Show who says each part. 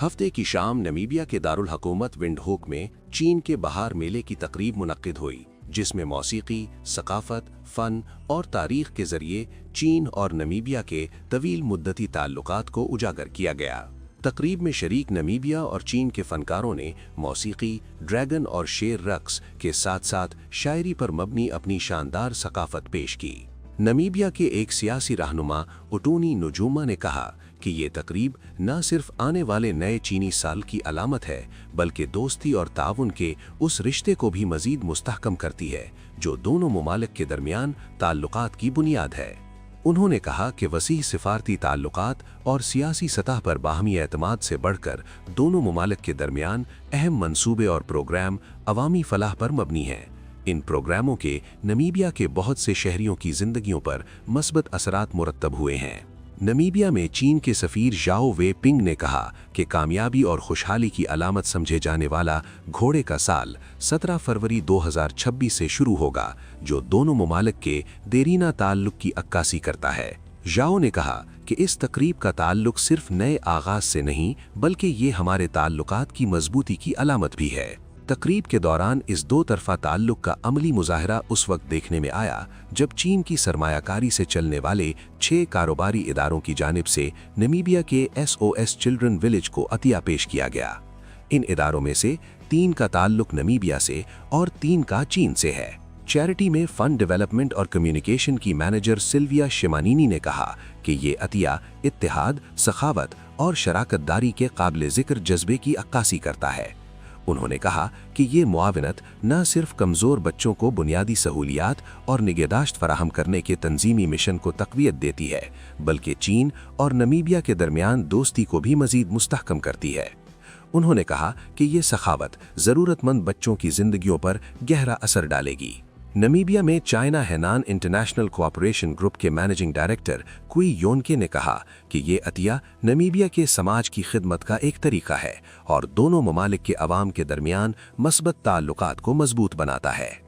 Speaker 1: हफ्ते की शाम नमीबिया के दारुल हुकूमत विंडहोक में चीन के बहार मेले की तकरीब मुनक्किद हुई, जिसमें मौसीकी, सकाफत, फ़न और तारीख़ के ज़रिए चीन और नमीबिया के तवील मुद्दती ताल्लुकात को उजागर किया गया। तकरीब में शरीक नमीबिया और चीन के फ़नकारों ने मौसीकी, ड्रैगन और शेर रक्स के साथ साथ शायरी पर मबनी अपनी शानदार सकाफत पेश की। नमीबिया के एक सियासी रहनुमा उटूनी नुजूमा ने कहा कि ये तकरीब न सिर्फ आने वाले नए चीनी साल की अलामत है, बल्कि दोस्ती और ताउन के उस रिश्ते को भी मज़ीद मुस्तहकम करती है जो दोनों ममालिक के दरमियान ताल्लुकात की बुनियाद है। उन्होंने कहा कि वसीह सिफारती ताल्लुकात और सियासी सतह पर बाहमी एतमाद से बढ़कर दोनों ममालिक के दरमियान अहम मंसूबे और प्रोग्राम अवामी फलाह पर मबनी हैं। इन प्रोग्रामों के नमीबिया के बहुत से शहरियों की जिंदगियों पर मस्बत असरात मुरत्तब हुए हैं। नमीबिया में चीन के सफ़ीर ज़ाओ वे पिंग ने कहा कि कामयाबी और खुशहाली की अलामत समझे जाने वाला घोड़े का साल 17 फरवरी 2026 से शुरू होगा, जो दोनों ममालिक के देरीना ताल्लुक की अक्कासी करता है। ज़ाओ ने कहा कि इस तकरीब का ताल्लुक सिर्फ नए आगाज़ से नहीं, बल्कि ये हमारे ताल्लुकात की मजबूती की अलामत भी है। तकरीब के दौरान इस दो तरफ़ा ताल्लुक का अमली मुज़ाहरा उस वक्त देखने में आया जब चीन की सरमायाकारी से चलने वाले 6 कारोबारी इदारों की जानिब से नमीबिया के SOS चिल्ड्रन विलेज को अतिया पेश किया गया। इन इदारों में से 3 का ताल्लुक नमीबिया से और 3 का चीन से है। चैरिटी में फ़ंड डेवलपमेंट और कम्युनिकेशन की मैनेजर सिल्विया शिमानीनी ने कहा कि ये अतिया इत्तेहाद, सखावत और शराकतदारी के काबिल ज़िक्र जज्बे की अक्कासी करता है। उन्होंने कहा कि ये मुआवनत न सिर्फ कमज़ोर बच्चों को बुनियादी सहूलियात और निगहदाश्त फराहम करने के तंजीमी मिशन को तक़वियत देती है, बल्कि चीन और नमीबिया के दरमियान दोस्ती को भी मज़ीद मुस्तहकम करती है। उन्होंने कहा कि ये सखावत ज़रूरतमंद बच्चों की ज़िंदगियों पर गहरा असर डालेगी। नमीबिया में China Hainan international cooperation group के मैनेजिंग डायरेक्टर कुई योनके ने कहा कि ये अतिया नमीबिया के समाज की खिदमत का एक तरीका है और दोनों ममालिक के अवाम के दरमियान मस्बत ताल्लुकात को मजबूत बनाता है।